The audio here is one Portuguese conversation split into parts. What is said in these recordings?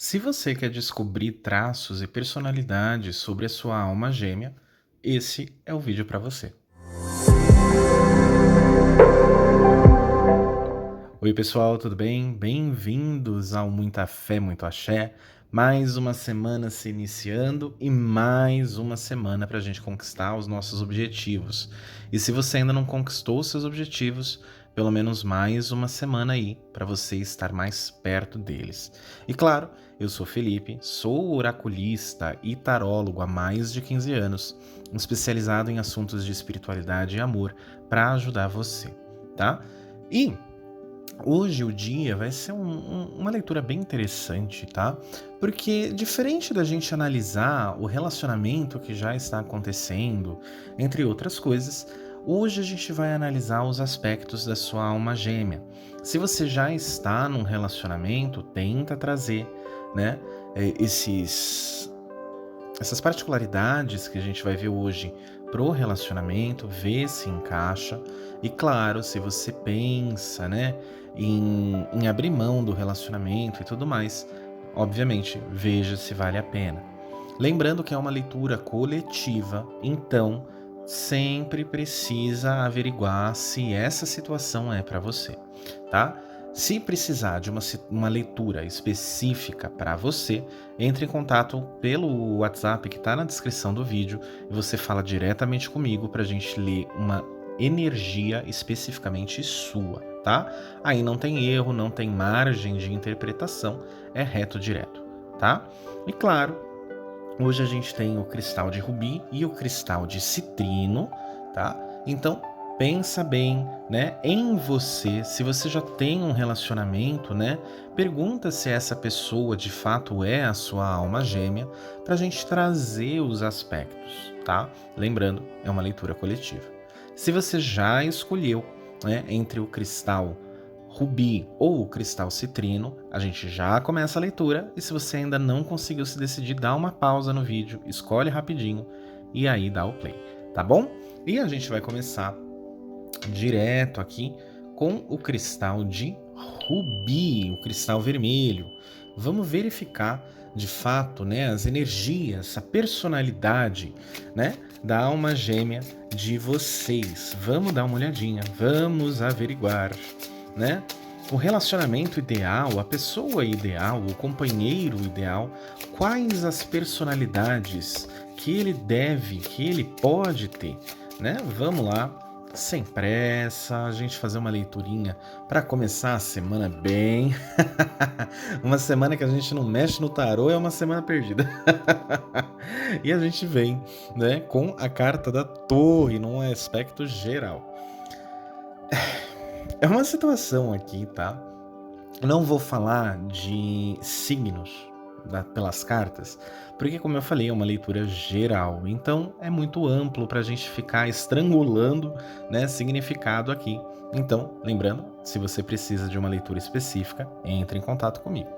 Se você quer descobrir traços e personalidades sobre a sua alma gêmea, esse é o vídeo para você. Oi, pessoal, tudo bem? Bem-vindos ao Muita Fé, Muito Axé. Mais uma semana se iniciando e mais uma semana para a gente conquistar os nossos objetivos. E se você ainda não conquistou os seus objetivos, pelo menos mais uma semana aí para você estar mais perto deles. E claro, eu sou Felipe, sou oraculista e tarólogo há mais de 15 anos, especializado em assuntos de espiritualidade e amor para ajudar você, tá? E hoje o dia vai ser uma leitura bem interessante, tá? Porque diferente da gente analisar o relacionamento que já está acontecendo, entre outras coisas, hoje a gente vai analisar os aspectos da sua alma gêmea. Se você já está num relacionamento, tenta trazer, né, essas particularidades que a gente vai ver hoje pro relacionamento, ver se encaixa. E claro, se você pensa, né, em abrir mão do relacionamento e tudo mais, obviamente, veja se vale a pena. Lembrando que é uma leitura coletiva, então sempre precisa averiguar se essa situação é para você, tá? Se precisar de uma leitura específica para você, entre em contato pelo WhatsApp que está na descrição do vídeo e você fala diretamente comigo para a gente ler uma energia especificamente sua, tá? Aí não tem erro, não tem margem de interpretação, é reto direto, tá? E claro, hoje a gente tem o cristal de rubi e o cristal de citrino, tá? Então, pensa bem, né, em você. Se você já tem um relacionamento, né, pergunta se essa pessoa de fato é a sua alma gêmea, para a gente trazer os aspectos, tá? Lembrando, é uma leitura coletiva. Se você já escolheu, né, entre o cristal rubi ou o cristal citrino, a gente já começa a leitura e se você ainda não conseguiu se decidir, dá uma pausa no vídeo, escolhe rapidinho e aí dá o play, tá bom? E a gente vai começar direto aqui com o cristal de rubi, o cristal vermelho. Vamos verificar de fato, né, as energias, a personalidade, né, da alma gêmea de vocês. Vamos dar uma olhadinha, vamos averiguar, né? O relacionamento ideal, a pessoa ideal, o companheiro ideal, quais as personalidades que ele pode ter, né? Vamos lá, sem pressa, a gente fazer uma leiturinha para começar a semana bem. Uma semana que a gente não mexe no tarô é uma semana perdida. E a gente vem, né, com a carta da Torre num aspecto geral. É uma situação aqui, tá? Eu não vou falar de signos pelas cartas, porque, como eu falei, é uma leitura geral. Então, é muito amplo para a gente ficar estrangulando, né, significado aqui. Então, lembrando, se você precisa de uma leitura específica, entre em contato comigo.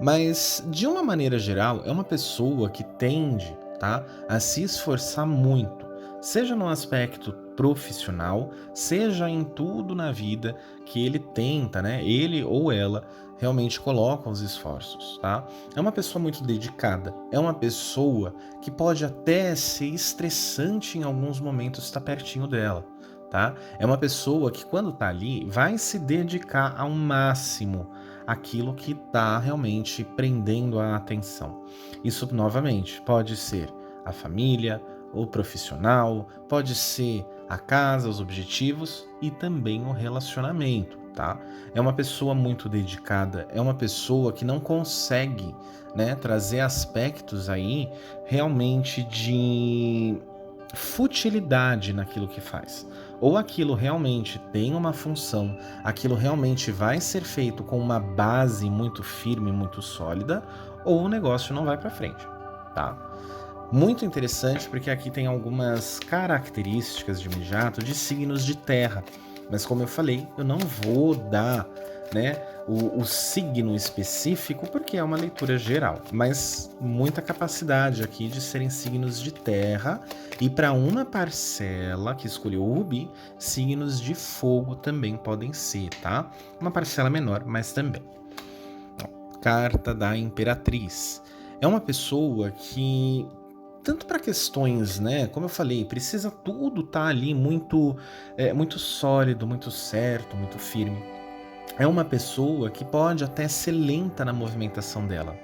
Mas, de uma maneira geral, é uma pessoa que tende, tá, a se esforçar muito, seja no aspecto profissional, seja em tudo na vida que ele tenta, né, ele ou ela realmente coloca os esforços, tá? É uma pessoa muito dedicada, é uma pessoa que pode até ser estressante em alguns momentos estar pertinho dela, tá? É uma pessoa que quando tá ali vai se dedicar ao máximo aquilo que está realmente prendendo a atenção. Isso, novamente, pode ser a família, o profissional, pode ser a casa, os objetivos e também o relacionamento, tá? É uma pessoa muito dedicada, é uma pessoa que não consegue, né, trazer aspectos aí realmente de futilidade naquilo que faz. Ou aquilo realmente tem uma função, aquilo realmente vai ser feito com uma base muito firme, muito sólida, ou o negócio não vai para frente, tá? Muito interessante porque aqui tem algumas características de imediato de signos de terra, mas como eu falei, eu não vou dar, né, o signo específico porque é uma leitura geral, mas muita capacidade aqui de serem signos de terra e para uma parcela que escolheu o rubi, signos de fogo também podem ser, tá? Uma parcela menor, mas também. carta da Imperatriz. É uma pessoa que, tanto para questões, né, como eu falei, precisa tudo estar ali muito, muito sólido, muito certo, muito firme. É uma pessoa que pode até ser lenta na movimentação dela.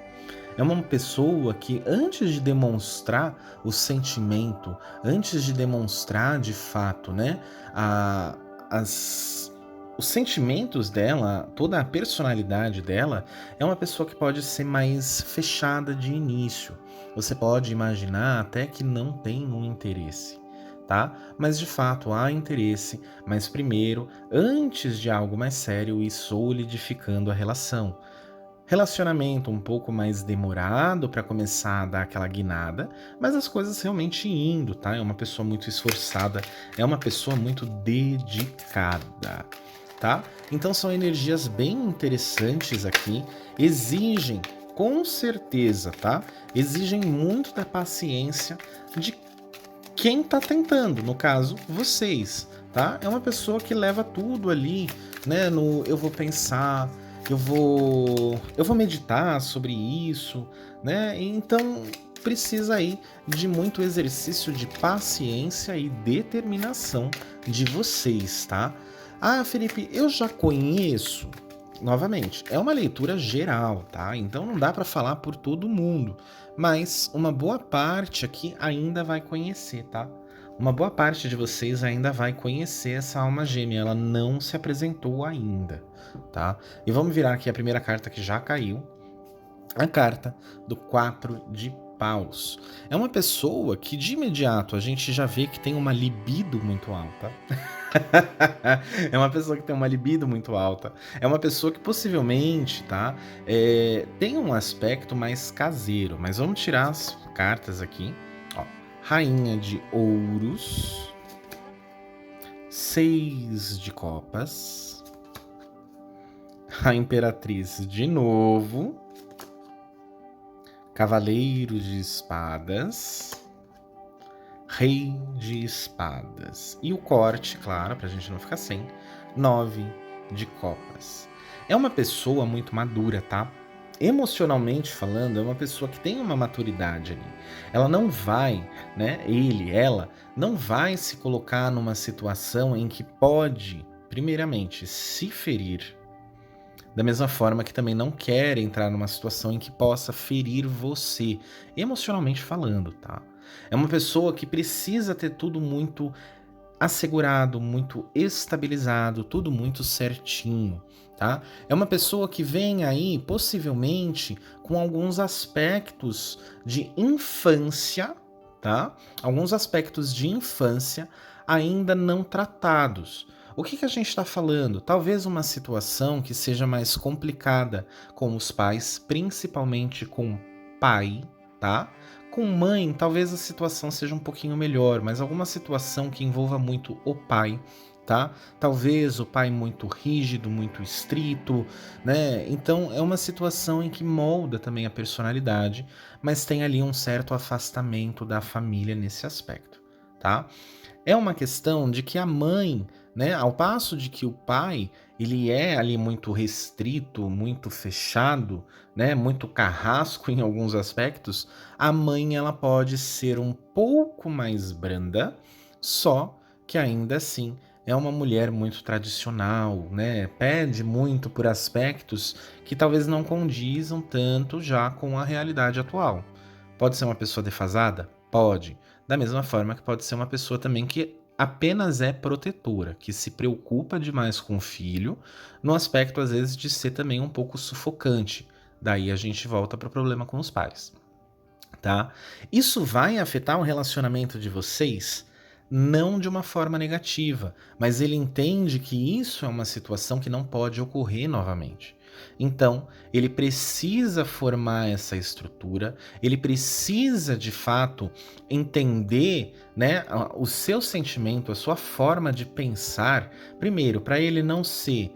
É uma pessoa que, antes de demonstrar o sentimento, antes de demonstrar de fato, né, a, as, os sentimentos dela, toda a personalidade dela, é uma pessoa que pode ser mais fechada de início. Você pode imaginar até que não tem um interesse, tá? Mas de fato há interesse, mas primeiro, antes de algo mais sério e solidificando a relação. Relacionamento um pouco mais demorado para começar a dar aquela guinada, mas as coisas realmente indo, tá? É uma pessoa muito esforçada, é uma pessoa muito dedicada, tá? Então são energias bem interessantes aqui, exigem, com certeza, tá? Exigem muito da paciência de quem tá tentando, no caso, vocês, tá? É uma pessoa que leva tudo ali, né, no eu vou pensar, eu vou meditar sobre isso, né? Então precisa aí de muito exercício de paciência e determinação de vocês, tá? Ah, Felipe, eu já conheço. Novamente, é uma leitura geral, tá? Então não dá para falar por todo mundo, mas uma boa parte aqui ainda vai conhecer, tá? Uma boa parte de vocês ainda vai conhecer essa alma gêmea, ela não se apresentou ainda, tá? E vamos virar aqui a primeira carta que já caiu, a carta do 4 de paus. É uma pessoa que de imediato a gente já vê que tem uma libido muito alta. É uma pessoa que tem uma libido muito alta. É uma pessoa que possivelmente, tá? Tem um aspecto mais caseiro. Mas vamos tirar as cartas aqui. Ó, Rainha de Ouros. 6 de copas. A Imperatriz de novo. Cavaleiro de espadas. Rei de espadas. E o corte, claro, pra gente não ficar sem, 9 de copas. É uma pessoa muito madura, tá? Emocionalmente falando, é uma pessoa que tem uma maturidade ali. Ela não vai, né? Ela não vai se colocar numa situação em que pode, primeiramente, se ferir. Da mesma forma que também não quer entrar numa situação em que possa ferir você, emocionalmente falando, tá? É uma pessoa que precisa ter tudo muito assegurado, muito estabilizado, tudo muito certinho, tá? É uma pessoa que vem aí, possivelmente, com alguns aspectos de infância, tá? Alguns aspectos de infância ainda não tratados. O que a gente está falando? Talvez uma situação que seja mais complicada com os pais, principalmente com o pai, tá? Com mãe, talvez a situação seja um pouquinho melhor, mas alguma situação que envolva muito o pai, tá? Talvez o pai muito rígido, muito estrito, né? Então é uma situação em que molda também a personalidade, mas tem ali um certo afastamento da família nesse aspecto, tá? É uma questão de que a mãe, né, ao passo de que o pai, ele é ali muito restrito, muito fechado, né, muito carrasco em alguns aspectos, a mãe ela pode ser um pouco mais branda, só que ainda assim é uma mulher muito tradicional, né? Pede muito por aspectos que talvez não condizam tanto já com a realidade atual. Pode ser uma pessoa defasada? Pode. Da mesma forma que pode ser uma pessoa também que apenas é protetora, que se preocupa demais com o filho, no aspecto às vezes de ser também um pouco sufocante. Daí a gente volta para o problema com os pais, tá? Isso vai afetar o relacionamento de vocês? Não de uma forma negativa, mas ele entende que isso é uma situação que não pode ocorrer novamente. Então, ele precisa formar essa estrutura, ele precisa de fato entender, né, o seu sentimento, a sua forma de pensar, primeiro, para ele não ser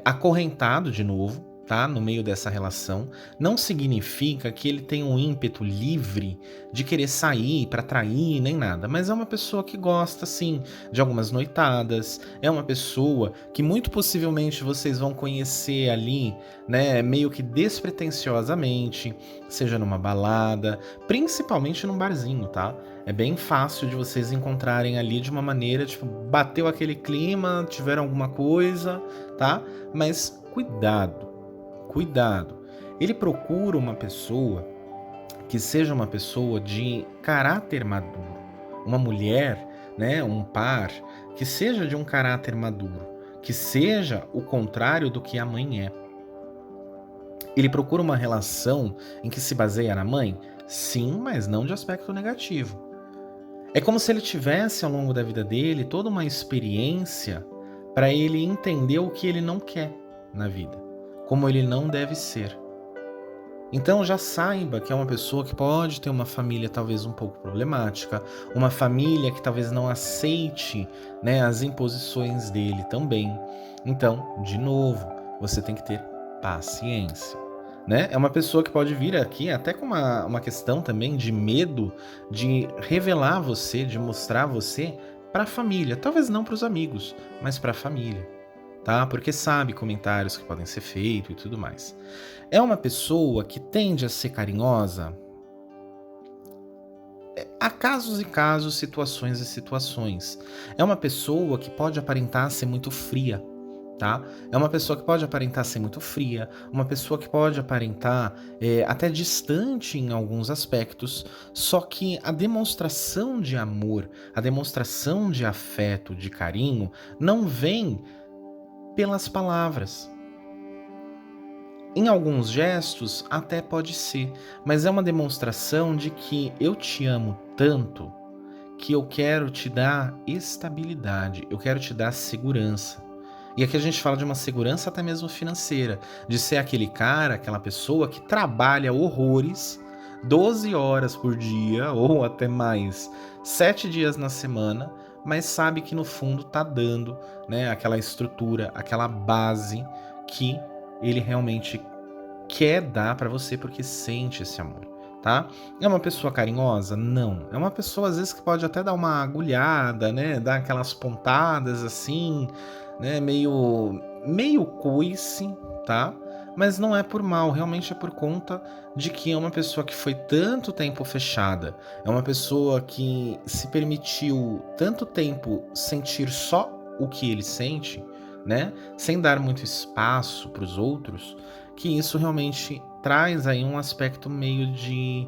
acorrentado de novo, tá? No meio dessa relação, não significa que ele tem um ímpeto livre de querer sair para trair nem nada, mas é uma pessoa que gosta sim de algumas noitadas, é uma pessoa que muito possivelmente vocês vão conhecer ali, né, meio que despretensiosamente, seja numa balada, principalmente num barzinho, tá? É bem fácil de vocês encontrarem ali de uma maneira, tipo, bateu aquele clima, tiveram alguma coisa, tá? Mas cuidado, cuidado. Ele procura uma pessoa que seja uma pessoa de caráter maduro, uma mulher, né, um par que seja de um caráter maduro, que seja o contrário do que a mãe é. Ele procura uma relação em que se baseia na mãe? Sim, mas não de aspecto negativo. É como se ele tivesse ao longo da vida dele toda uma experiência para ele entender o que ele não quer na vida, como ele não deve ser. Então já saiba que é uma pessoa que pode ter uma família talvez um pouco problemática, uma família que talvez não aceite, né, as imposições dele também. Então, de novo, você tem que ter paciência. Né? É uma pessoa que pode vir aqui até com uma questão também de medo de revelar você, de mostrar você para a família. Talvez não para os amigos, mas para a família, tá? Porque sabe comentários que podem ser feitos e tudo mais. É uma pessoa que tende a ser carinhosa? Há casos e casos, situações e situações. É uma pessoa que pode aparentar ser muito fria, tá? É uma pessoa que pode aparentar ser muito fria, uma pessoa que pode aparentar até distante em alguns aspectos, só que a demonstração de amor, a demonstração de afeto, de carinho, não vem pelas palavras. Em alguns gestos até pode ser, mas é uma demonstração de que eu te amo tanto que eu quero te dar estabilidade, eu quero te dar segurança. E aqui a gente fala de uma segurança até mesmo financeira, de ser aquele cara, aquela pessoa que trabalha horrores, 12 horas por dia ou até mais, 7 dias na semana, mas sabe que no fundo tá dando, né, aquela estrutura, aquela base que ele realmente quer dar pra você porque sente esse amor, tá? É uma pessoa carinhosa? Não. É uma pessoa às vezes que pode até dar uma agulhada, né, dar aquelas pontadas assim, né, meio coice, tá? Mas não é por mal, realmente é por conta de que é uma pessoa que foi tanto tempo fechada, é uma pessoa que se permitiu tanto tempo sentir só o que ele sente, né, sem dar muito espaço para os outros, que isso realmente traz aí um aspecto meio de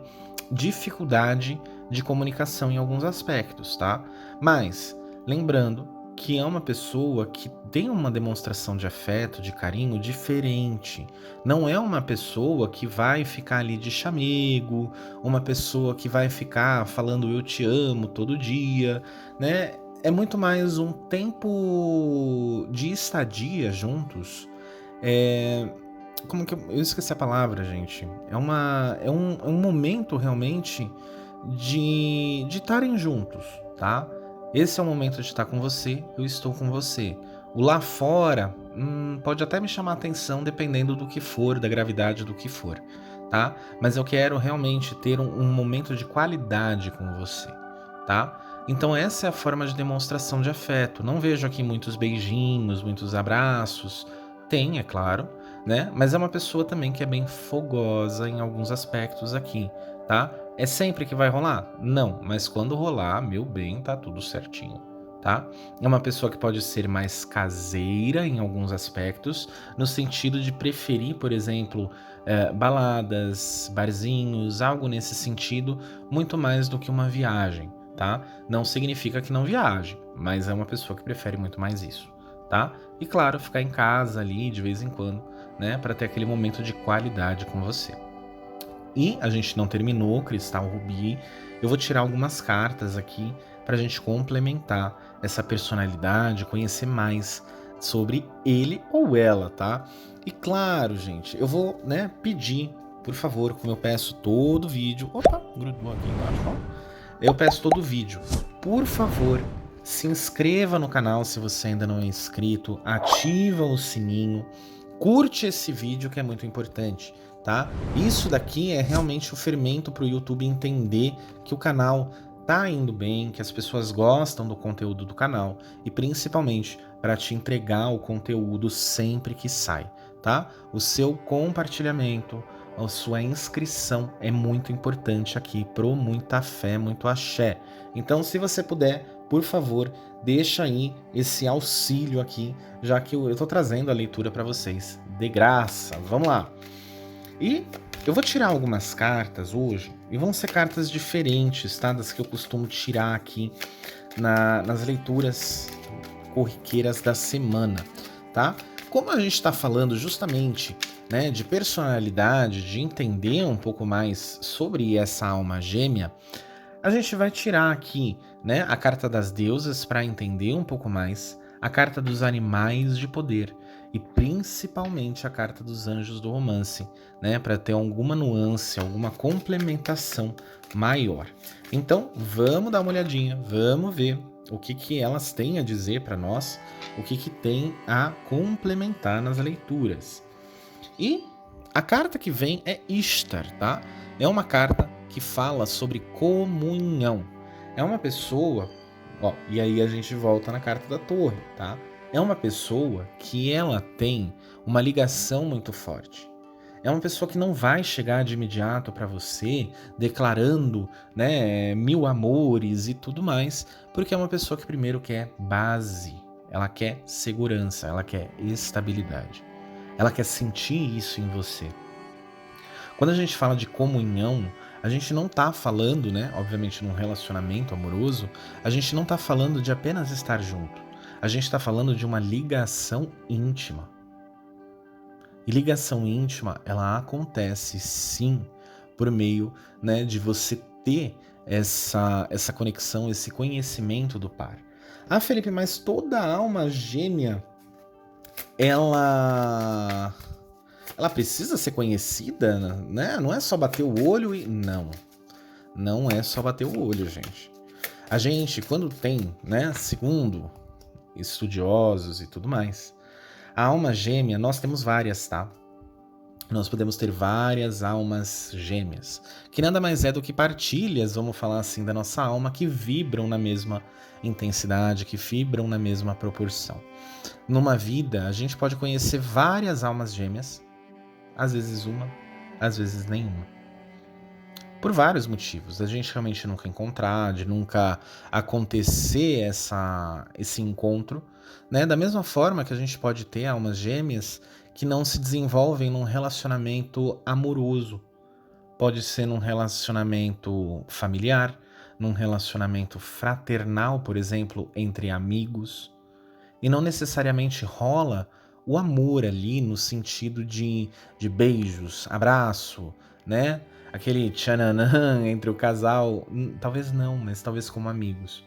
dificuldade de comunicação em alguns aspectos, tá? Mas lembrando que é uma pessoa que tem uma demonstração de afeto, de carinho diferente. Não é uma pessoa que vai ficar ali de chamego, uma pessoa que vai ficar falando eu te amo todo dia, né? É muito mais um tempo de estadia juntos. Como que eu esqueci a palavra, gente? É um momento realmente de estarem juntos, tá? Esse é o momento de estar com você, eu estou com você. O lá fora pode até me chamar a atenção dependendo do que for, da gravidade do que for, tá? Mas eu quero realmente ter um momento de qualidade com você, tá? Então essa é a forma de demonstração de afeto. Não vejo aqui muitos beijinhos, muitos abraços. Tem, é claro, né? Mas é uma pessoa também que é bem fogosa em alguns aspectos aqui, tá? É sempre que vai rolar? Não, mas quando rolar, meu bem, tá tudo certinho, tá? É uma pessoa que pode ser mais caseira em alguns aspectos, no sentido de preferir, por exemplo, baladas, barzinhos, algo nesse sentido, muito mais do que uma viagem, tá? Não significa que não viaje, mas é uma pessoa que prefere muito mais isso, tá? E claro, ficar em casa ali de vez em quando, né, para ter aquele momento de qualidade com você. E a gente não terminou Cristal Rubi. Eu vou tirar algumas cartas aqui para a gente complementar essa personalidade, conhecer mais sobre ele ou ela, tá? E claro, gente, eu vou, né, pedir, por favor, como eu peço todo vídeo. Opa, grudou aqui embaixo, ó. Eu peço todo vídeo. Por favor, se inscreva no canal se você ainda não é inscrito, ativa o sininho, Curte esse vídeo que é muito importante, tá? Isso daqui é realmente o fermento para o YouTube entender que o canal tá indo bem, que as pessoas gostam do conteúdo do canal e principalmente para te entregar o conteúdo sempre que sai, tá? O seu compartilhamento, a sua inscrição é muito importante aqui pro Muita Fé, Muito Axé. Então, se você puder, por favor, deixa aí esse auxílio aqui, já que eu tô trazendo a leitura para vocês de graça. Vamos lá. E eu vou tirar algumas cartas hoje, e vão ser cartas diferentes, tá? Das que eu costumo tirar aqui nas leituras corriqueiras da semana, tá? Como a gente está falando justamente, né, de personalidade, de entender um pouco mais sobre essa alma gêmea, a gente vai tirar aqui, né, a carta das deusas para entender um pouco mais, a carta dos animais de poder e principalmente a carta dos anjos do romance, né, para ter alguma nuance, alguma complementação maior. Então, vamos dar uma olhadinha, vamos ver o que elas têm a dizer para nós, o que tem a complementar nas leituras. E a carta que vem é Ishtar, tá? É uma carta que fala sobre comunhão. É uma pessoa, ó, e aí a gente volta na carta da torre, tá? É uma pessoa que ela tem uma ligação muito forte. É uma pessoa que não vai chegar de imediato para você declarando, né, mil amores e tudo mais, porque é uma pessoa que primeiro quer base, ela quer segurança, ela quer estabilidade. Ela quer sentir isso em você. Quando a gente fala de comunhão, a gente não tá falando, né, obviamente num relacionamento amoroso, a gente não tá falando de apenas estar junto. A gente tá falando de uma ligação íntima. E ligação íntima, ela acontece sim por meio, né, de você ter essa conexão, esse conhecimento do par. Ah, Felipe, mas toda alma gêmea, ela precisa ser conhecida, né? Não é só bater o olho e... Não é só bater o olho, gente. A gente, quando tem, né, segundo estudiosos e tudo mais, a alma gêmea, nós temos várias, tá? Nós podemos ter várias almas gêmeas, que nada mais é do que partilhas, vamos falar assim, da nossa alma, que vibram na mesma intensidade, que vibram na mesma proporção. Numa vida, a gente pode conhecer várias almas gêmeas, às vezes uma, às vezes nenhuma. Por vários motivos, a gente realmente nunca encontrar, de nunca acontecer esse encontro, né? Da mesma forma que a gente pode ter almas gêmeas que não se desenvolvem num relacionamento amoroso. Pode ser num relacionamento familiar, num relacionamento fraternal, por exemplo, entre amigos. E não necessariamente rola o amor ali no sentido de beijos, abraço, né? Aquele tchananã entre o casal. Talvez não, mas talvez como amigos.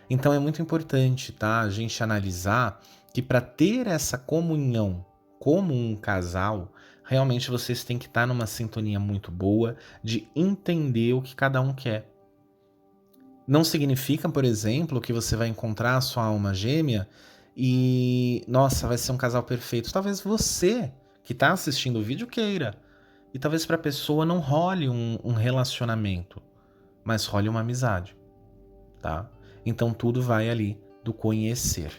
Então é muito importante, tá? A gente analisar que para ter essa comunhão como um casal, realmente vocês têm que estar numa sintonia muito boa de entender o que cada um quer. Não significa, por exemplo, que você vai encontrar a sua alma gêmea e, nossa, vai ser um casal perfeito. Talvez você que está assistindo o vídeo queira. E talvez para a pessoa não role um relacionamento, mas role uma amizade, tá? Então tudo vai ali do conhecer.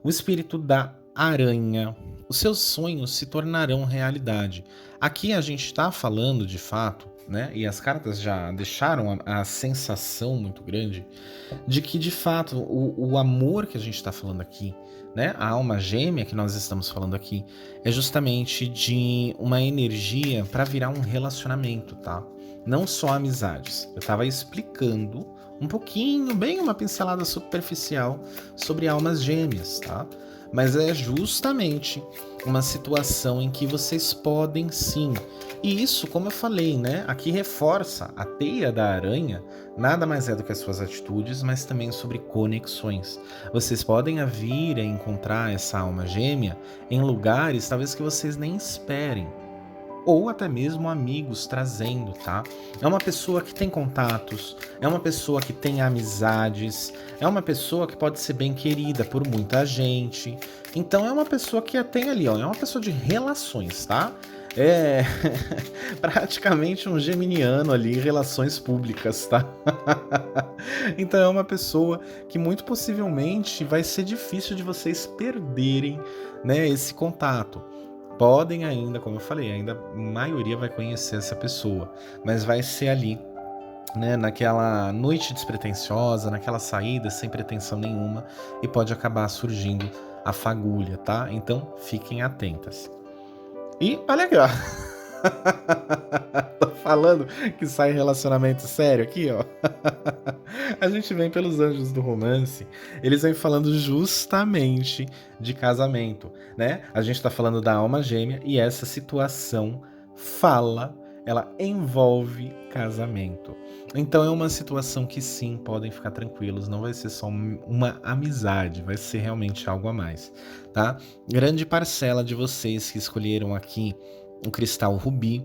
O espírito da aranha. Os seus sonhos se tornarão realidade. Aqui a gente está falando de fato, né? E as cartas já deixaram a sensação muito grande de que de fato o amor que a gente está falando aqui, né? A alma gêmea que nós estamos falando aqui é justamente de uma energia para virar um relacionamento, tá? Não só amizades. Eu estava explicando um pouquinho, bem uma pincelada superficial sobre almas gêmeas, tá? Mas é justamente uma situação em que vocês podem sim. E isso, como eu falei, né? Aqui reforça a teia da aranha, nada mais é do que as suas atitudes, mas também sobre conexões. Vocês podem vir a encontrar essa alma gêmea em lugares talvez que vocês nem esperem. ou até mesmo amigos trazendo, tá? É uma pessoa que tem contatos, é uma pessoa que tem amizades, é uma pessoa que pode ser bem querida por muita gente. Então é uma pessoa que tem ali, ó, é uma pessoa de relações, tá? É praticamente um geminiano ali, relações públicas, tá? Então é uma pessoa que muito possivelmente vai ser difícil de vocês perderem, né, esse contato. Podem ainda, como eu falei, ainda a maioria vai conhecer essa pessoa, mas vai ser ali, né, naquela noite despretensiosa, naquela saída sem pretensão nenhuma e pode acabar surgindo a fagulha, tá? Então fiquem atentas. E olha aqui, ó. Tô falando que sai relacionamento sério aqui, ó. A gente vem pelos anjos do romance, eles vêm falando justamente de casamento, né? A gente tá falando da alma gêmea e essa situação ela envolve casamento. Então é uma situação que sim, podem ficar tranquilos, não vai ser só uma amizade, vai ser realmente algo a mais, tá? Grande parcela de vocês que escolheram aqui o cristal rubi,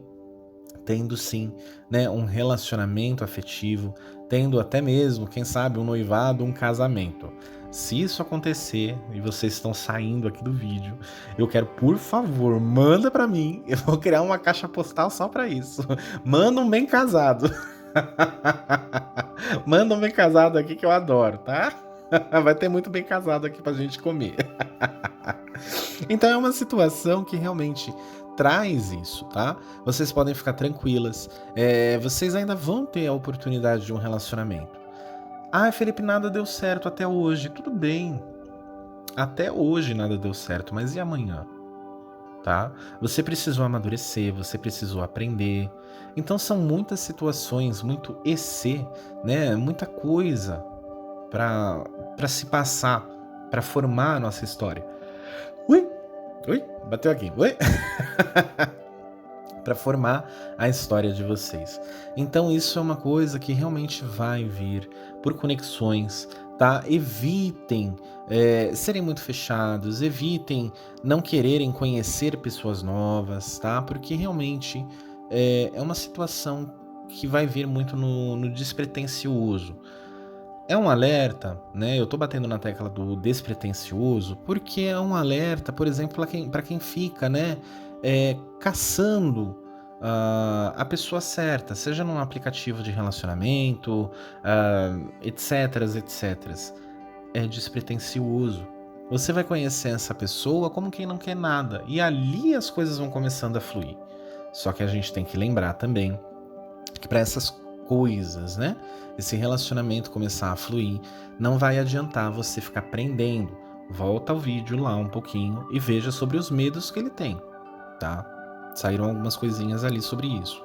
tendo sim, né, um relacionamento afetivo, tendo até mesmo, quem sabe, um noivado, um casamento. Se isso acontecer e vocês estão saindo aqui do vídeo, eu quero, por favor, manda pra mim. Eu vou criar uma caixa postal só pra isso. Manda um bem casado. Manda um bem casado aqui que eu adoro, tá? Vai ter muito bem casado aqui pra gente comer. Então é uma situação que realmente traz isso, tá? Vocês podem ficar tranquilas. Vocês ainda vão ter a oportunidade de um relacionamento. Ah, Felipe, nada deu certo até hoje. Tudo bem. Até hoje nada deu certo, mas e amanhã? Tá? Você precisou amadurecer, você precisou aprender. Então são muitas situações, muito EC, né? Muita coisa para se passar, para formar a nossa história. Ui, ui, bateu aqui. Ui. Para formar a história de vocês. Então isso é uma coisa que realmente vai vir por conexões, tá? Evitem serem muito fechados, evitem não quererem conhecer pessoas novas, tá? Porque realmente é uma situação que vai vir muito no despretensioso. É um alerta, né? Eu tô batendo na tecla do despretensioso porque é um alerta, por exemplo, para quem fica, né, caçando a pessoa certa, seja num aplicativo de relacionamento, etc, etc. É despretensioso. Você vai conhecer essa pessoa como quem não quer nada, e ali as coisas vão começando a fluir. Só que a gente tem que lembrar também que para essas coisas, né, esse relacionamento começar a fluir, não vai adiantar você ficar prendendo. Volta ao vídeo lá um pouquinho e veja sobre os medos que ele tem, tá? Saíram algumas coisinhas ali sobre isso.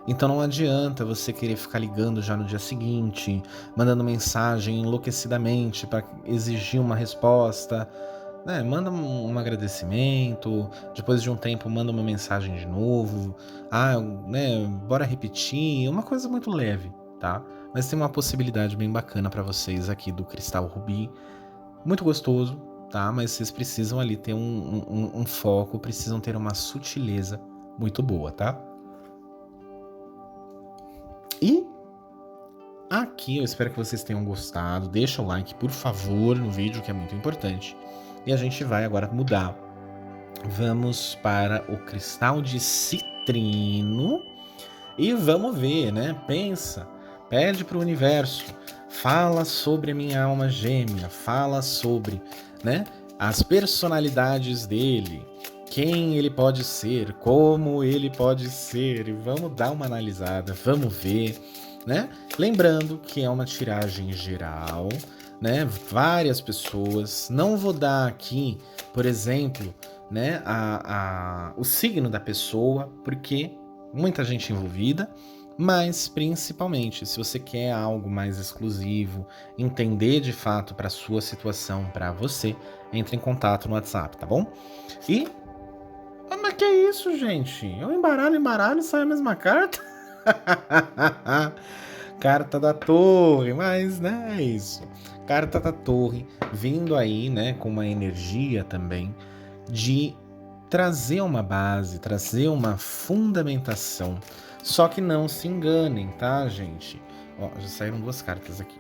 Então não adianta você querer ficar ligando já no dia seguinte, mandando mensagem enlouquecidamente para exigir uma resposta, né? Manda um agradecimento, depois de um tempo manda uma mensagem de novo, né, bora repetir, uma coisa muito leve, tá? Mas tem uma possibilidade bem bacana para vocês aqui do Cristal Rubi, muito gostoso, tá? Mas vocês precisam ali ter um foco, precisam ter uma sutileza muito boa, tá? E aqui eu espero que vocês tenham gostado. Deixa o like, por favor, no vídeo, que é muito importante. E a gente vai agora mudar. Vamos para o cristal de citrino. E vamos ver, né? Pensa, pede para o universo. Fala sobre a minha alma gêmea. Fala sobre, né, as personalidades dele. Quem ele pode ser, como ele pode ser. E vamos dar uma analisada, vamos ver, né? Lembrando que é uma tiragem geral, né? Várias pessoas. Não vou dar aqui, por exemplo, né, o signo da pessoa, porque muita gente envolvida, mas principalmente se você quer algo mais exclusivo, entender de fato para sua situação, para você, entre em contato no WhatsApp, tá bom? E mas que é isso, gente? Eu embaralho e sai a mesma carta. Carta da Torre, mas né, é isso. Carta da Torre vindo aí, né, com uma energia também de trazer uma base, trazer uma fundamentação. Só que não se enganem, tá, gente? Ó, já saíram 2 cartas aqui.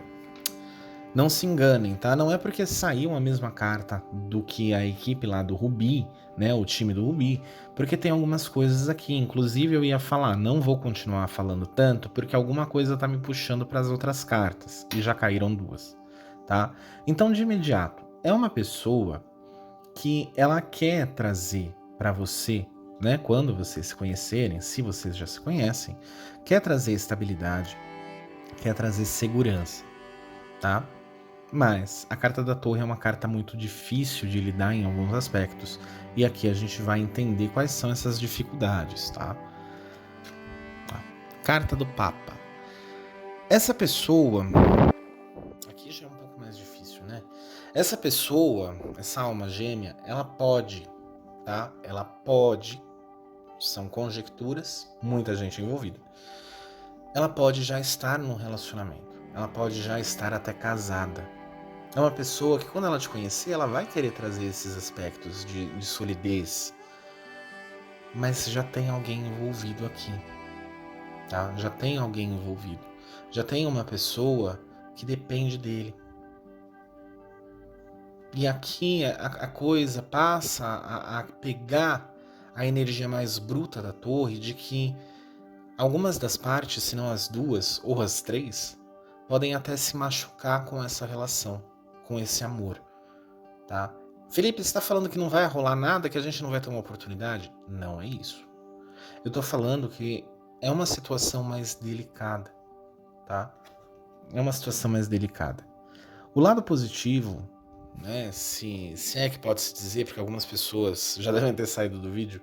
Não se enganem, tá? Não é porque saiu a mesma carta do que a equipe lá do Rubi, né? O time do Rubi, porque tem algumas coisas aqui. Inclusive eu ia falar, não vou continuar falando tanto, porque alguma coisa tá me puxando para as outras cartas, e já caíram 2, tá? Então, de imediato, é uma pessoa que ela quer trazer para você, né? Quando vocês se conhecerem, se vocês já se conhecem, quer trazer estabilidade, quer trazer segurança, tá? Mas a carta da Torre é uma carta muito difícil de lidar em alguns aspectos, e aqui a gente vai entender quais são essas dificuldades, tá? Carta do Papa. Essa pessoa... Aqui já é um pouco mais difícil, né? Essa pessoa, essa alma gêmea, ela pode, tá? Ela pode, são conjecturas, muita gente envolvida. Ela pode já estar num relacionamento, ela pode já estar até casada. É uma pessoa que, quando ela te conhecer, ela vai querer trazer esses aspectos de solidez. Mas já tem alguém envolvido aqui, tá? Já tem alguém envolvido. Já tem uma pessoa que depende dele. E aqui a coisa passa a pegar a energia mais bruta da Torre, de que algumas das partes, se não as 2 ou as 3, podem até se machucar com essa relação, com esse amor, tá? Felipe, você está falando que não vai rolar nada, que a gente não vai ter uma oportunidade? Não é isso. Eu tô falando que é uma situação mais delicada, tá? É uma situação mais delicada. O lado positivo, né, se é que pode se dizer, porque algumas pessoas já devem ter saído do vídeo,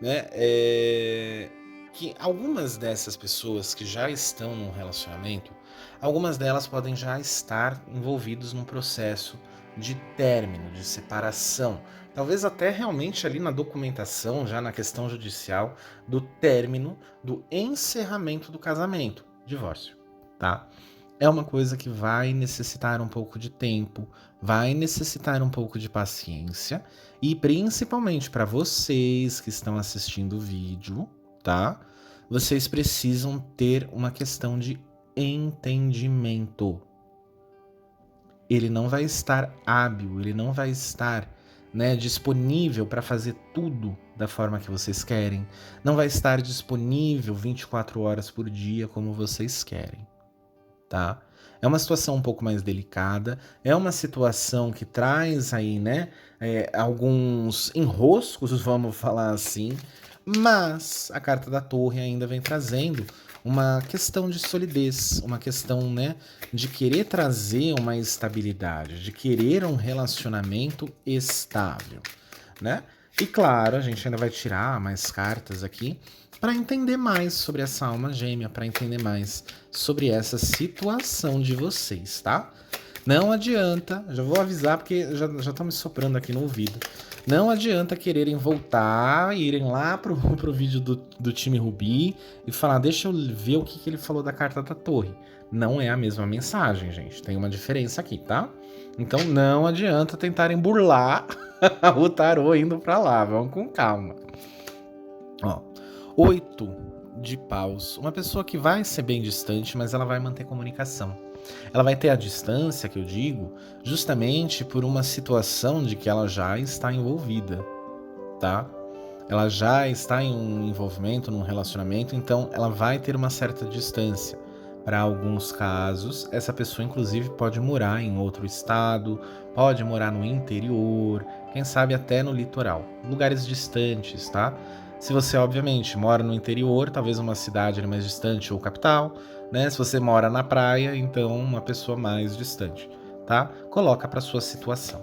né, é que algumas dessas pessoas que já estão num relacionamento, algumas delas podem já estar envolvidos num processo de término, de separação, talvez até realmente ali na documentação, já na questão judicial, do término, do encerramento do casamento, divórcio, tá? É uma coisa que vai necessitar um pouco de tempo, vai necessitar um pouco de paciência, e principalmente para vocês que estão assistindo o vídeo, tá? Vocês precisam ter uma questão de entendimento. Ele não vai estar hábil, ele não vai estar, né, disponível para fazer tudo da forma que vocês querem, não vai estar disponível 24 horas por dia como vocês querem, tá? É uma situação um pouco mais delicada, é uma situação que traz aí, né, alguns enroscos, vamos falar assim, mas a carta da Torre ainda vem trazendo uma questão de solidez, uma questão, né, de querer trazer uma estabilidade, de querer um relacionamento estável, né? E claro, a gente ainda vai tirar mais cartas aqui para entender mais sobre essa alma gêmea, para entender mais sobre essa situação de vocês, tá? Não adianta, já vou avisar porque já estão me soprando aqui no ouvido. Não adianta quererem voltar, irem lá pro vídeo do time Rubi e falar, deixa eu ver o que ele falou da carta da Torre. Não é a mesma mensagem, gente. Tem uma diferença aqui, tá? Então não adianta tentarem burlar o tarô indo pra lá. Vamos com calma. Ó, 8 de paus. Uma pessoa que vai ser bem distante, mas ela vai manter comunicação. Ela vai ter a distância, que eu digo, justamente por uma situação de que ela já está envolvida, tá? Ela já está em um envolvimento, num relacionamento, então ela vai ter uma certa distância. Para alguns casos, essa pessoa inclusive pode morar em outro estado, pode morar no interior, quem sabe até no litoral, lugares distantes, tá? Se você, obviamente, mora no interior, talvez uma cidade mais distante ou capital, né? Se você mora na praia, então uma pessoa mais distante, tá? Coloca para sua situação.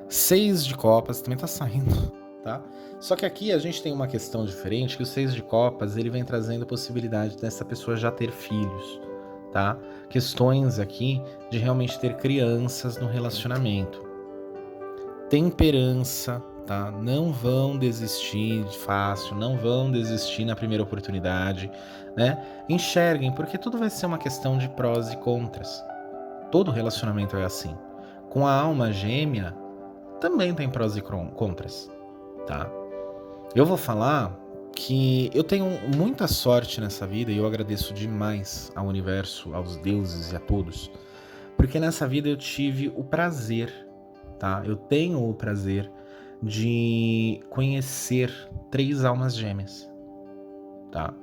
6 de copas também tá saindo, tá? Só que aqui a gente tem uma questão diferente, que o 6 de copas, ele vem trazendo a possibilidade dessa pessoa já ter filhos, tá? Questões aqui de realmente ter crianças no relacionamento. Temperança, tá? Não vão desistir de fácil, não vão desistir na primeira oportunidade, né? Enxerguem, porque tudo vai ser uma questão de prós e contras. Todo relacionamento é assim. Com a alma gêmea, também tem prós e contras, tá? Eu vou falar que eu tenho muita sorte nessa vida e eu agradeço demais ao universo, aos deuses e a todos, porque nessa vida eu tive o prazer, tá? Eu tenho o prazer de conhecer 3 almas gêmeas, tá?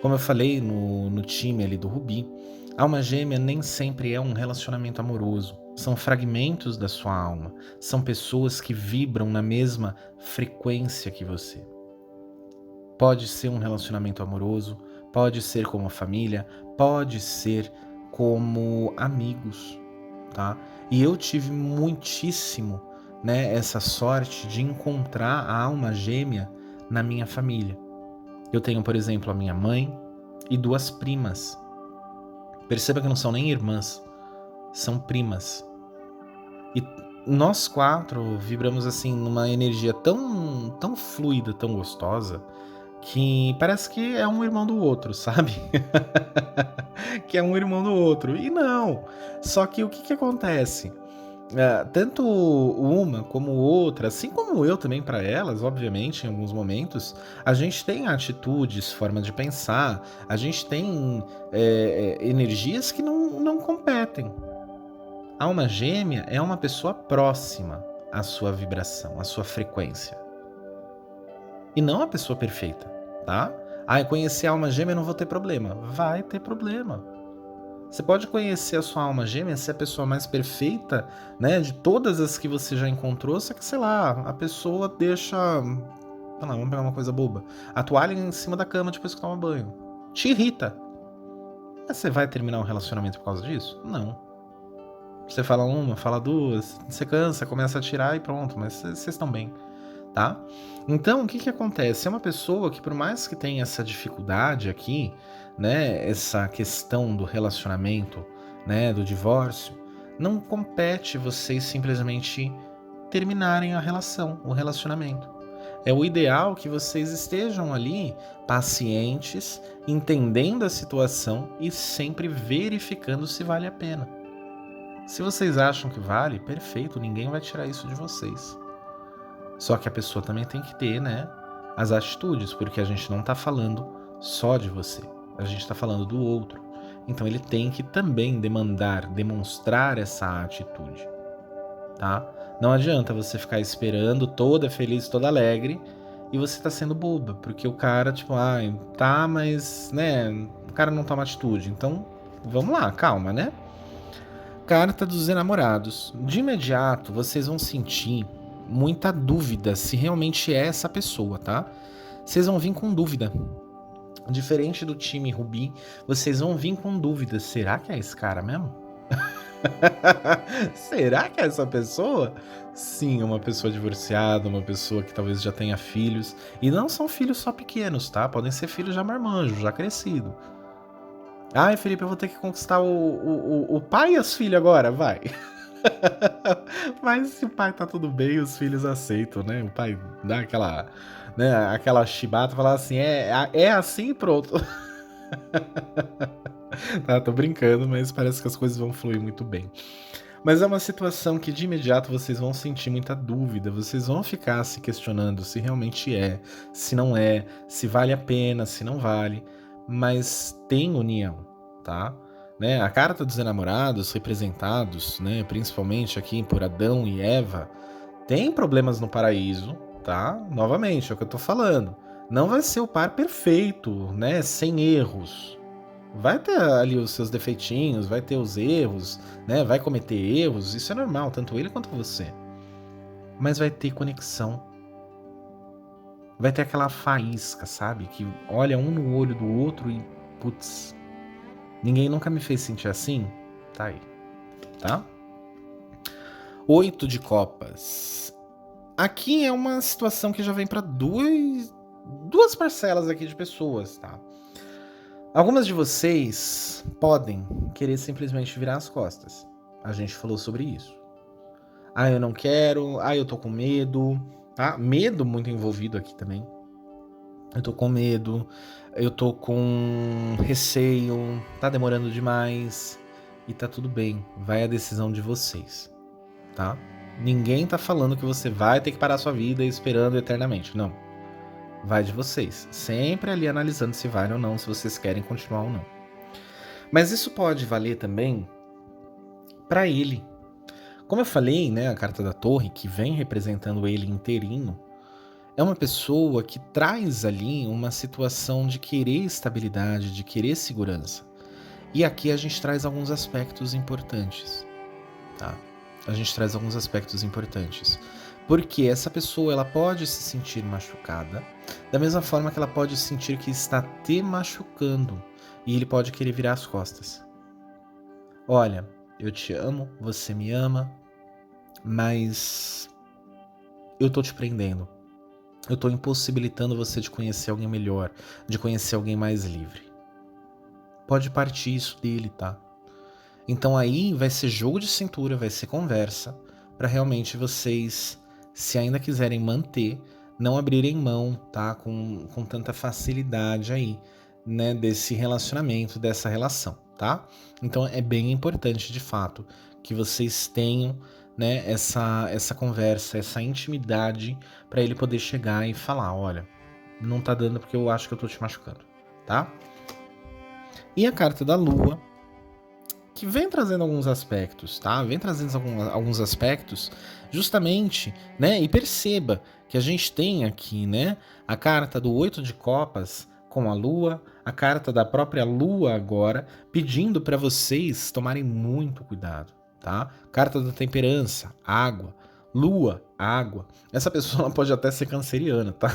Como eu falei no time ali do Rubi, alma gêmea nem sempre é um relacionamento amoroso. São fragmentos da sua alma. São pessoas que vibram na mesma frequência que você. Pode ser um relacionamento amoroso, pode ser como família, pode ser como amigos, tá? E eu tive muitíssimo, né, essa sorte de encontrar a alma gêmea na minha família. Eu tenho, por exemplo, a minha mãe e 2 primas. Perceba que não são nem irmãs, são primas. E nós 4 vibramos assim numa energia tão fluida, tão gostosa, que parece que é um irmão do outro, sabe? Que é um irmão do outro. E não. Só que o que acontece? Tanto uma como outra, assim como eu também para elas, obviamente, em alguns momentos, a gente tem atitudes, forma de pensar, a gente tem energias que não competem. A alma gêmea é uma pessoa próxima à sua vibração, à sua frequência. E não a pessoa perfeita, tá? Conhecer a alma gêmea eu não vou ter problema. Vai ter problema. Você pode conhecer a sua alma gêmea, ser a pessoa mais perfeita, né, de todas as que você já encontrou, só que, sei lá, a pessoa deixa, sei lá, vamos pegar uma coisa boba, a toalha em cima da cama depois que toma banho. Te irrita. Mas você vai terminar um relacionamento por causa disso? Não. Você fala uma, fala 2, você cansa, começa a tirar e pronto, mas vocês estão bem, tá? Então, o que acontece? É uma pessoa que, por mais que tenha essa dificuldade aqui, né, essa questão do relacionamento, né, do divórcio, não compete vocês simplesmente terminarem a relação, o relacionamento. É o ideal que vocês estejam ali pacientes, entendendo a situação e sempre verificando se vale a pena. Se vocês acham que vale, perfeito, ninguém vai tirar isso de vocês. Só que a pessoa também tem que ter, né, as atitudes, porque a gente não tá falando só de você, a gente tá falando do outro. Então ele tem que também demonstrar essa atitude, tá? Não adianta você ficar esperando toda feliz, toda alegre, e você tá sendo boba, porque o cara, tipo, tá, mas, né, o cara não toma atitude. Então, vamos lá, calma, né? Carta dos Enamorados. De imediato, vocês vão sentir muita dúvida se realmente é essa pessoa, tá? Vocês vão vir com dúvida. Diferente do time Rubi, vocês vão vir com dúvida. Será que é esse cara mesmo? Será que é essa pessoa? Sim, é uma pessoa divorciada, uma pessoa que talvez já tenha filhos. E não são filhos só pequenos, tá? Podem ser filhos já marmanjo, já crescido. Ai, Felipe, eu vou ter que conquistar o pai e as filhas agora, vai. Mas se o pai tá tudo bem, os filhos aceitam, né? O pai dá aquela, né, aquela chibata e fala assim, é assim e pronto. Tá, tô brincando, mas parece que as coisas vão fluir muito bem. Mas é uma situação que de imediato vocês vão sentir muita dúvida, vocês vão ficar se questionando se realmente é, se não é, se vale a pena, se não vale, mas tem união, tá? Né? A carta dos enamorados representados, né, principalmente aqui por Adão e Eva, tem problemas no paraíso, tá? Novamente, é o que eu tô falando. Não vai ser o par perfeito, né, sem erros. Vai ter ali os seus defeitinhos, vai ter os erros, né? Vai cometer erros, isso é normal, tanto ele quanto você. Mas vai ter conexão. Vai ter aquela faísca, sabe? Que olha um no olho do outro e, putz, ninguém nunca me fez sentir assim? Tá aí, tá? 8 de copas. Aqui é uma situação que já vem para duas parcelas aqui de pessoas, tá? Algumas de vocês podem querer simplesmente virar as costas. A gente falou sobre isso. Eu não quero. Eu tô com medo. Tá? Medo muito envolvido aqui também. Eu tô com medo. Eu tô com receio. Tá demorando demais. E tá tudo bem. Vai a decisão de vocês. Tá? Ninguém tá falando que você vai ter que parar sua vida esperando eternamente. Não. Vai de vocês. Sempre ali analisando se vai ou não, se vocês querem continuar ou não. Mas isso pode valer também para ele. Como eu falei, né, a carta da Torre, que vem representando ele inteirinho, é uma pessoa que traz ali uma situação de querer estabilidade, de querer segurança. E aqui a gente traz alguns aspectos importantes, tá? A gente traz alguns aspectos importantes. Porque essa pessoa, ela pode se sentir machucada, da mesma forma que ela pode sentir que está te machucando. E ele pode querer virar as costas. Olha, eu te amo, você me ama, mas eu tô te prendendo. Eu tô impossibilitando você de conhecer alguém melhor, de conhecer alguém mais livre. Pode partir isso dele, tá? Então aí vai ser jogo de cintura, vai ser conversa, para realmente vocês, se ainda quiserem manter, não abrirem mão, tá? Com tanta facilidade aí, né? Desse relacionamento, dessa relação, tá? Então é bem importante, de fato, que vocês tenham, né, essa conversa, essa intimidade, para ele poder chegar e falar, olha, não tá dando porque eu acho que eu tô te machucando, tá? E a carta da Lua, que vem trazendo alguns aspectos, tá? Vem trazendo alguns aspectos justamente, né? E perceba que a gente tem aqui, né? A carta do 8 de copas com a Lua, a carta da própria Lua agora, pedindo para vocês tomarem muito cuidado, tá? Carta da temperança, água. Lua, água. Essa pessoa ela pode até ser canceriana, tá?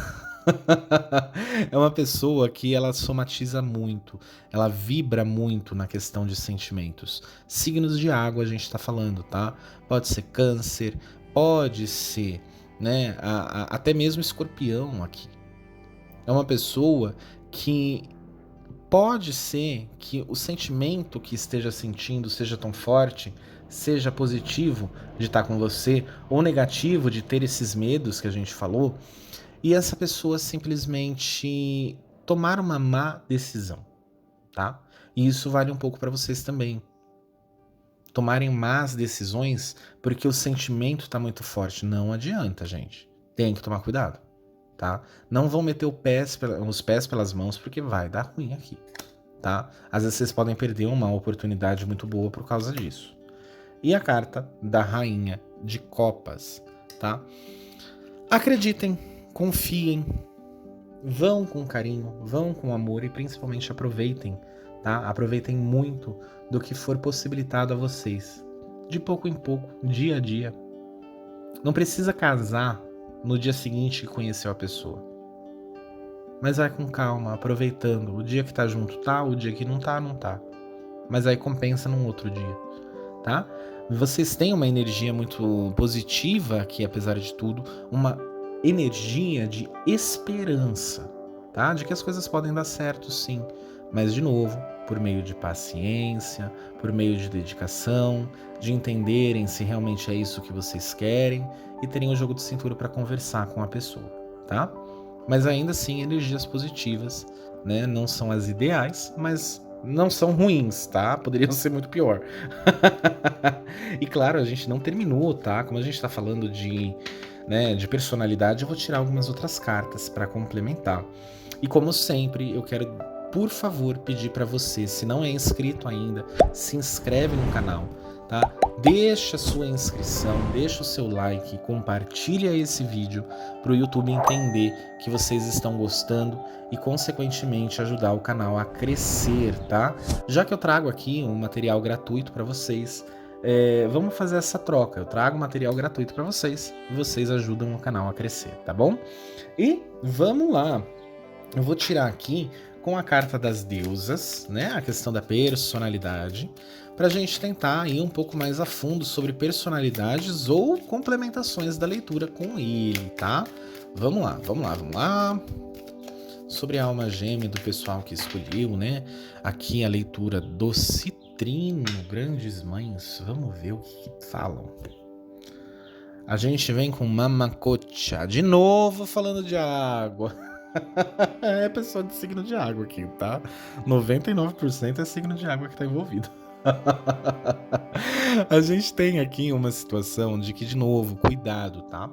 É uma pessoa que ela somatiza muito, ela vibra muito na questão de sentimentos. Signos de água a gente tá falando, tá? Pode ser câncer, pode ser, né, até mesmo escorpião aqui. É uma pessoa que pode ser que o sentimento que esteja sentindo seja tão forte, seja positivo de estar com você, ou negativo de ter esses medos que a gente falou, e essa pessoa simplesmente tomar uma má decisão, tá? E isso vale um pouco para vocês também. Tomarem más decisões porque o sentimento tá muito forte. Não adianta, gente. Tem que tomar cuidado, tá? Não vão meter os pés pelas mãos porque vai dar ruim aqui, tá? Às vezes vocês podem perder uma oportunidade muito boa por causa disso. E a carta da Rainha de Copas, tá? Acreditem, confiem, vão com carinho, vão com amor e principalmente aproveitem, tá? Aproveitem muito do que for possibilitado a vocês, de pouco em pouco, dia a dia. Não precisa casar no dia seguinte que conheceu a pessoa, mas vai com calma, aproveitando. O dia que tá junto tá, o dia que não tá, não tá. Mas aí compensa num outro dia, tá? Vocês têm uma energia muito positiva aqui, apesar de tudo, uma energia de esperança, tá? De que as coisas podem dar certo, sim. Mas, de novo, por meio de paciência, por meio de dedicação, de entenderem se realmente é isso que vocês querem e terem o jogo de cintura para conversar com a pessoa, tá? Mas ainda assim, energias positivas, né? Não são as ideais, mas não são ruins, tá? Poderiam ser muito pior. E claro, a gente não terminou, tá? Como a gente tá falando de, né, de personalidade, eu vou tirar algumas outras cartas para complementar. E como sempre, eu quero, por favor, pedir para você, se não é inscrito ainda, se inscreve no canal, tá? Deixa a sua inscrição, deixa o seu like, compartilha esse vídeo para o YouTube entender que vocês estão gostando e, consequentemente, ajudar o canal a crescer, tá? Já que eu trago aqui um material gratuito para vocês, vamos fazer essa troca. Eu trago material gratuito para vocês e vocês ajudam o canal a crescer, tá bom? E vamos lá. Eu vou tirar aqui com a carta das deusas, né? A questão da personalidade, para a gente tentar ir um pouco mais a fundo sobre personalidades ou complementações da leitura com ele, tá? Vamos lá, vamos lá, vamos lá. Sobre a alma gêmea do pessoal que escolheu, né? Aqui a leitura do Citrino, Grandes Mães. Vamos ver o que falam. A gente vem com Mamacocha, de novo falando de água. É pessoa de signo de água aqui, tá? 99% é signo de água que tá envolvido. A gente tem aqui uma situação de que, de novo, cuidado, tá?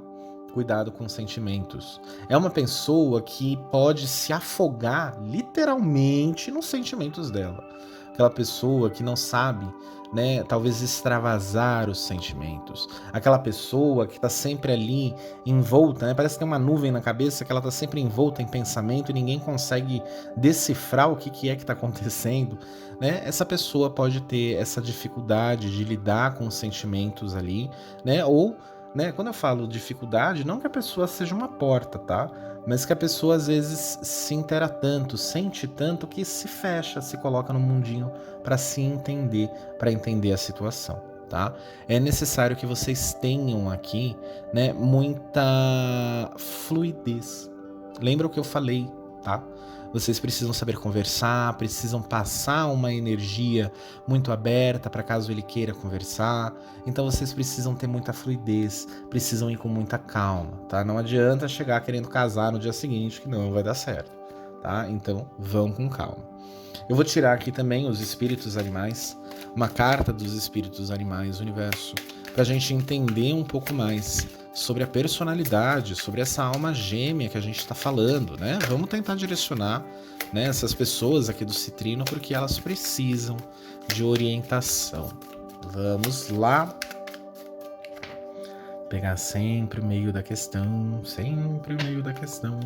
Cuidado com sentimentos. É uma pessoa que pode se afogar literalmente nos sentimentos dela. Aquela pessoa que não sabe, né, talvez extravasar os sentimentos. Aquela pessoa que tá sempre ali envolta, né? Parece que tem uma nuvem na cabeça que ela tá sempre envolta em pensamento e ninguém consegue decifrar o que que é que tá acontecendo, né? Essa pessoa pode ter essa dificuldade de lidar com os sentimentos ali, né? Ou, né, quando eu falo dificuldade, não que a pessoa seja uma porta, tá? Mas que a pessoa às vezes se intera tanto, sente tanto que se fecha, se coloca no mundinho para se entender, para entender a situação, tá? É necessário que vocês tenham aqui, né, muita fluidez. Lembra o que eu falei, tá? Vocês precisam saber conversar, precisam passar uma energia muito aberta para caso ele queira conversar. Então vocês precisam ter muita fluidez, precisam ir com muita calma, tá? Não adianta chegar querendo casar no dia seguinte, que não vai dar certo, tá? Então vão com calma. Eu vou tirar aqui também os espíritos animais, uma carta dos espíritos animais, universo, para a gente entender um pouco mais sobre a personalidade, sobre essa alma gêmea que a gente está falando, né? Vamos tentar direcionar, né, essas pessoas aqui do Citrino porque elas precisam de orientação. Vamos lá. Pegar sempre o meio da questão, sempre o meio da questão.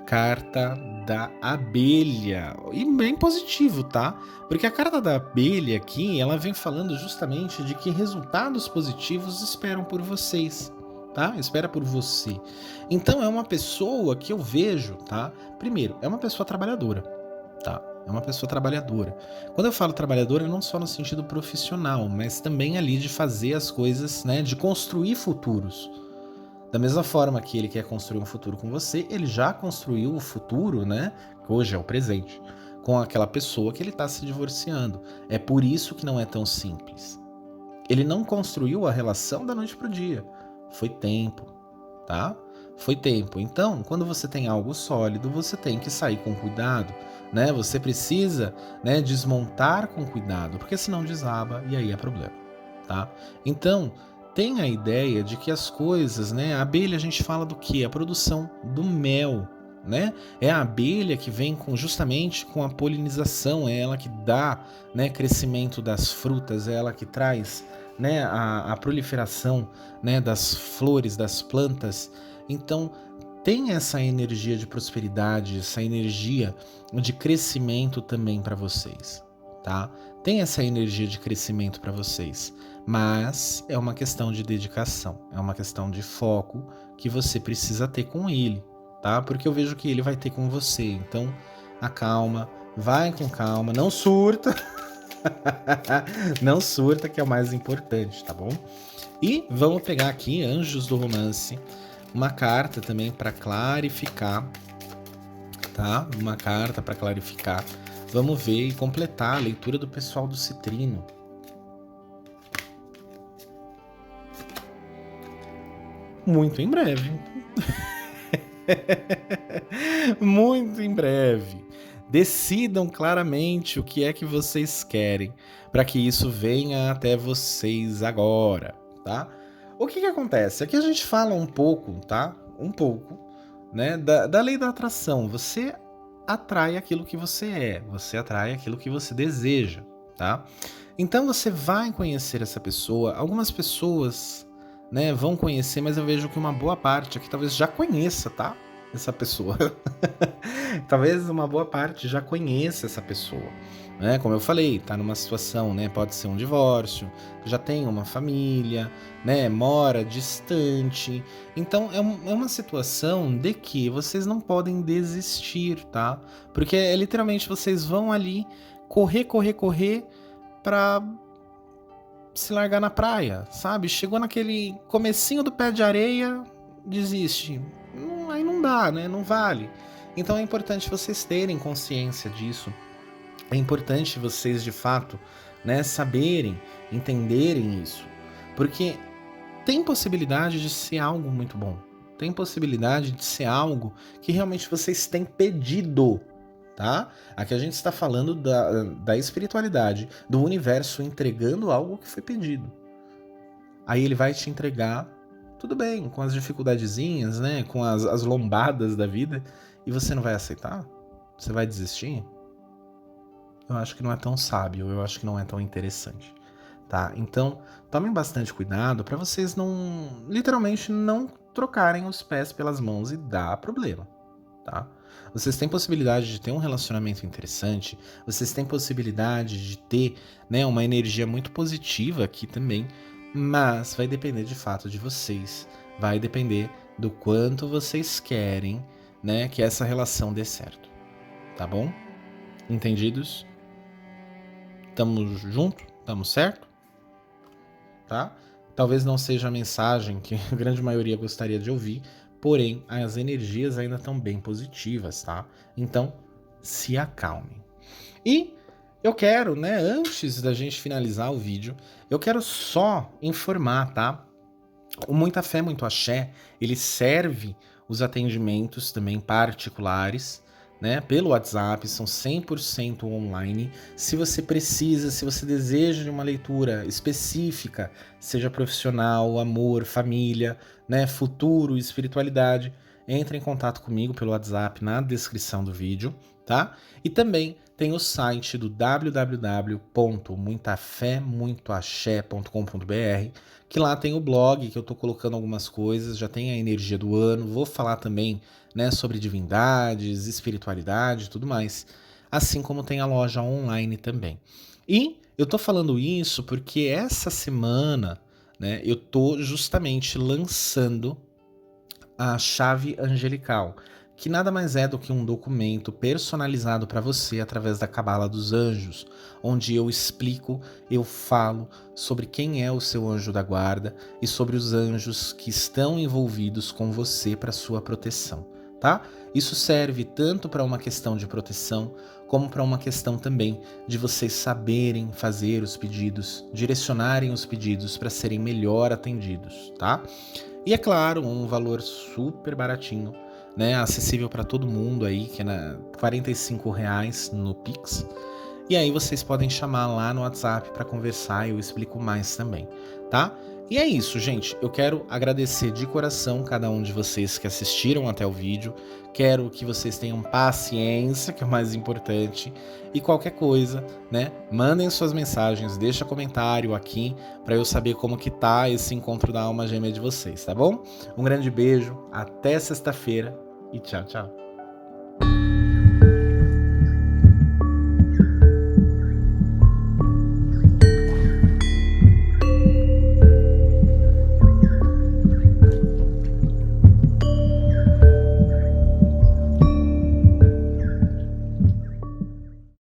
Carta da abelha. E bem positivo, tá? Porque a carta da abelha aqui, ela vem falando justamente de que resultados positivos esperam por vocês, tá? Espera por você. Então é uma pessoa que eu vejo, tá? Primeiro, é uma pessoa trabalhadora, tá? É uma pessoa trabalhadora. Quando eu falo trabalhadora, não só no sentido profissional, mas também ali de fazer as coisas, né? De construir futuros. Da mesma forma que ele quer construir um futuro com você, ele já construiu o futuro, né? Que hoje é o presente, com aquela pessoa que ele está se divorciando. É por isso que não é tão simples. Ele não construiu a relação da noite pro dia. Foi tempo, tá? Foi tempo. Então, quando você tem algo sólido, você tem que sair com cuidado, né? Você precisa, né, desmontar com cuidado, porque senão desaba e aí é problema, tá? Então, tem a ideia de que as coisas, né? A abelha a gente fala do quê? A produção do mel, né? É a abelha que vem justamente com a polinização, é ela que dá, né, crescimento das frutas, é ela que traz, né, a proliferação, né, das flores, das plantas. Então tem essa energia de prosperidade, essa energia de crescimento também para vocês, tá? Tem essa energia de crescimento para vocês, mas é uma questão de dedicação, é uma questão de foco que você precisa ter com ele, tá? Porque eu vejo que ele vai ter com você. Então, acalma, vai com calma, não surta. Não surta, que é o mais importante, tá bom? E vamos pegar aqui Anjos do Romance, uma carta também para clarificar, tá? Uma carta para clarificar. Vamos ver e completar a leitura do pessoal do Citrino. Muito em breve. Muito em breve. Decidam claramente o que é que vocês querem para que isso venha até vocês agora, tá? O que acontece? Aqui a gente fala um pouco, tá? Um pouco, né, da lei da atração. Você atrai aquilo que você é, você atrai aquilo que você deseja, tá? Então você vai conhecer essa pessoa. Algumas pessoas, né, vão conhecer, mas eu vejo que uma boa parte aqui talvez já conheça, tá? Essa pessoa. Talvez uma boa parte já conheça essa pessoa, né? Como eu falei, tá numa situação, né? Pode ser um divórcio, já tem uma família, né? Mora distante. Então é uma situação de que vocês não podem desistir, tá? Porque é literalmente vocês vão ali correr pra se largar na praia, sabe? Chegou naquele comecinho do pé de areia, desiste. Aí não dá, né? Não vale. Então é importante vocês terem consciência disso. É importante vocês, de fato, né, saberem, entenderem isso. Porque tem possibilidade de ser algo muito bom. Tem possibilidade de ser algo que realmente vocês têm pedido, tá? Aqui a gente está falando da espiritualidade, do universo entregando algo que foi pedido. Aí ele vai te entregar, tudo bem, com as dificuldadezinhas, né? Com as lombadas da vida, e você não vai aceitar? Você vai desistir? Eu acho que não é tão sábio, eu acho que não é tão interessante, tá? Então, tomem bastante cuidado para vocês não, literalmente, não trocarem os pés pelas mãos e dar problema, tá? Vocês têm possibilidade de ter um relacionamento interessante, vocês têm possibilidade de ter, né, uma energia muito positiva aqui também, mas vai depender de fato de vocês, vai depender do quanto vocês querem, né, que essa relação dê certo, tá bom? Entendidos? Tamo junto? Tamo certo? Tá? Talvez não seja a mensagem que a grande maioria gostaria de ouvir, porém as energias ainda estão bem positivas, tá? Então, se acalmem. E eu quero, né, antes da gente finalizar o vídeo, eu quero só informar, tá? O Muita Fé, Muito Axé, ele serve os atendimentos também particulares, né, pelo WhatsApp, são 100% online. Se você precisa, se você deseja de uma leitura específica, seja profissional, amor, família, né, futuro, espiritualidade, entre em contato comigo pelo WhatsApp na descrição do vídeo, tá? E também tem o site do www.muitafemuitoaxé.com.br, que lá tem o blog, que eu tô colocando algumas coisas, já tem a energia do ano, vou falar também, né, sobre divindades, espiritualidade e tudo mais, assim como tem a loja online também. E eu tô falando isso porque essa semana, né, eu tô justamente lançando a chave angelical, que nada mais é do que um documento personalizado para você através da Cabala dos Anjos, onde eu explico, eu falo sobre quem é o seu anjo da guarda e sobre os anjos que estão envolvidos com você para sua proteção, tá? Isso serve tanto para uma questão de proteção, como para uma questão também de vocês saberem fazer os pedidos, direcionarem os pedidos para serem melhor atendidos, tá? E é claro, um valor super baratinho, né? Acessível para todo mundo aí, que é R$ 45 no Pix. E aí vocês podem chamar lá no WhatsApp para conversar e eu explico mais também, tá? E é isso, gente. Eu quero agradecer de coração cada um de vocês que assistiram até o vídeo. Quero que vocês tenham paciência, que é o mais importante. E qualquer coisa, né? Mandem suas mensagens, deixa comentário aqui para eu saber como que tá esse encontro da alma gêmea de vocês, tá bom? Um grande beijo, até sexta-feira e tchau, tchau.